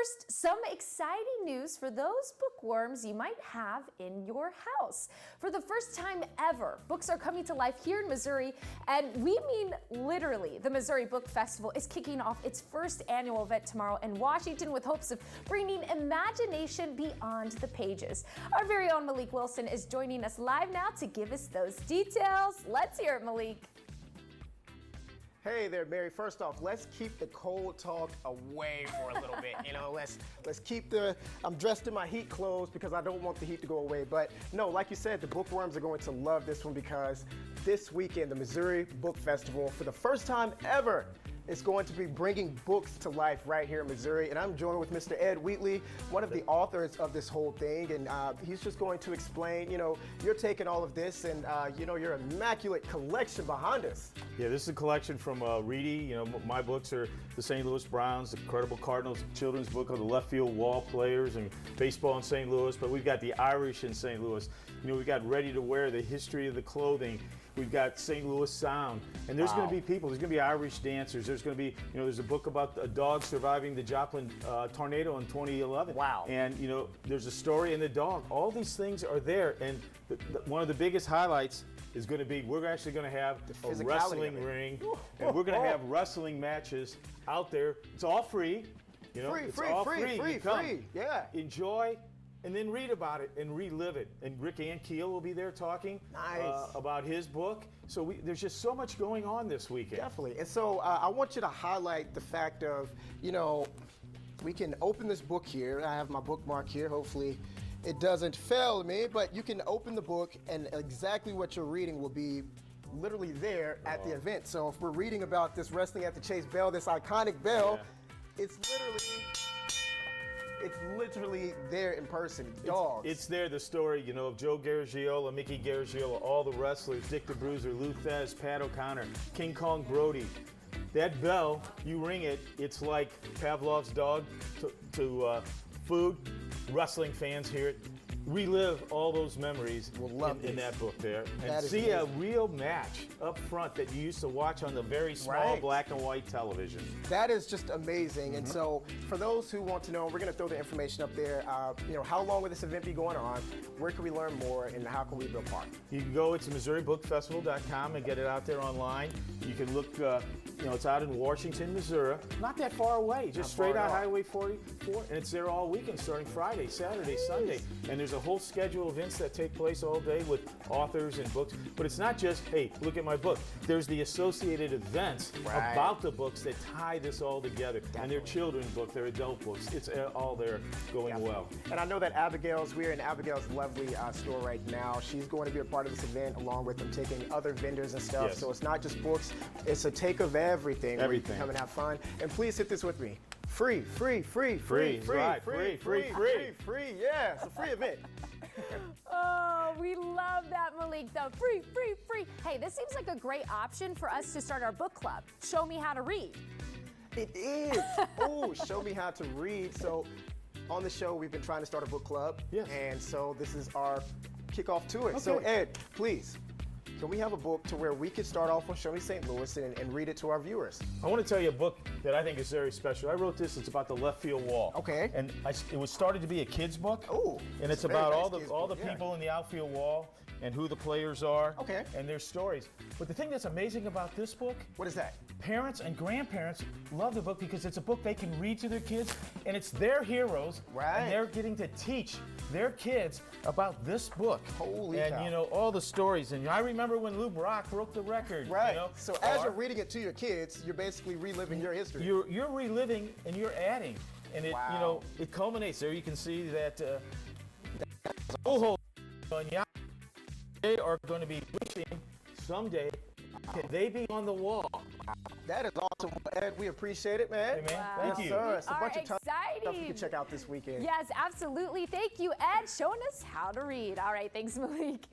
first, some exciting news for those bookworms you might have in your house. For the first time ever, books are coming to life here in Missouri, and we mean literally. The Missouri Book Festival is kicking off its first annual event tomorrow in Washington with hopes of bringing imagination beyond the pages. Our very own Malik Wilson is joining us live now to give us those details. Let's hear it, Malik. Hey there, Mary. First off, let's keep the cold talk away for a little bit. You know, let's keep I'm dressed in my heat clothes because I don't want the heat to go away. But no, like you said, the bookworms are going to love this one because this weekend, the Missouri Book Festival, for the first time ever, is going to be bringing books to life right here in Missouri. And I'm joined with Mr. Ed Wheatley, one of the authors of this whole thing. And he's just going to explain, you know, you're taking all of this and, you know, your immaculate collection behind us. Yeah, this is a collection from Reedy. You know, my books are the St. Louis Browns, the Incredible Cardinals, children's book of the left field wall players, and baseball in St. Louis. But we've got the Irish in St. Louis. You know, we've got ready to wear, the history of the clothing. We've got St. Louis sound, and there's going to be people. There's going to be Irish dancers. There's going to be, you know, there's a book about a dog surviving the Joplin tornado in 2011. Wow. And you know, there's a story in the dog. All these things are there, and one of the biggest highlights is going to be we're actually going to have a wrestling ring, and we're going to have wrestling matches out there. It's all free. You know, free. Yeah. Enjoy. And then read about it and relive it. And Rick Ankiel will be there talking about his book. So there's just so much going on this weekend. Definitely. And so I want you to highlight the fact of, you know, we can open this book here. I have my bookmark here. Hopefully it doesn't fail me. But you can open the book and exactly what you're reading will be literally there at the event. So if we're reading about this wrestling at the Chase Bell, this iconic bell, it's literally there in person. Dogs. It's there, the story, you know, of Joe Garagiola, Mickey Garagiola, all the wrestlers, Dick the Bruiser, Lou Thesz, Pat O'Connor, King Kong Brody. That bell, you ring it, it's like Pavlov's dog to food. Wrestling fans hear it. Relive all those memories in that book there. And see a real match up front that you used to watch on the very small black and white television. That is just amazing. And so for those who want to know, we're going to throw the information up there. You know, how long will this event be going on? Where can we learn more? And how can we be a part? You can go to MissouriBookFestival.com and get it out there online. You can look, you know, it's out in Washington, Missouri. Not that far away, just straight out Highway 44. And it's there all weekend, starting Friday, Saturday, Sunday. And there's a whole schedule of events that take place all day with authors and books. But it's not just, hey, look at my book. There's the associated events about the books that tie this all together. And their children's book, their adult books. It's all there going well. And I know that we're in Abigail's lovely store right now. She's going to be a part of this event along with them taking other vendors and stuff. So it's not just books, it's a take of everything. Where you can come and have fun. And please hit this with me. Free. Free. Yeah, it's a free event. Oh, we love that, Malik, though. Free. Hey, this seems like a great option for us to start our book club. Show me how to read. It is. Oh, show me how to read. So on the show, we've been trying to start a book club. Yes. And so this is our kickoff to it. Okay. So Ed, please. Can we have a book to where we could start off on Show Me St. Louis and read it to our viewers? I want to tell you a book that I think is very special. I wrote this. It's about the left field wall. Okay. And it was started to be a kid's book. Oh. And it's about all the people in the outfield wall and who the players are. Okay. And their stories. But the thing that's amazing about this book. What is that? Parents and grandparents love the book because it's a book they can read to their kids, and it's their heroes. And they're getting to teach their kids about this book. Holy cow. And you know, all the stories. And I remember when Lou Brock broke the record. Right. You know? So as you're reading it to your kids, you're basically reliving your history. You're reliving and you're adding. And it you know, it culminates. There you can see that they are going to be wishing someday can they be on the wall. That is awesome, Ed. We appreciate it, man. Hey, man. Wow. Thank you. Sir. It's a bunch of stuff you exciting. can check out this weekend. Yes, absolutely. Thank you, Ed, showing us how to read. All right, thanks, Malik.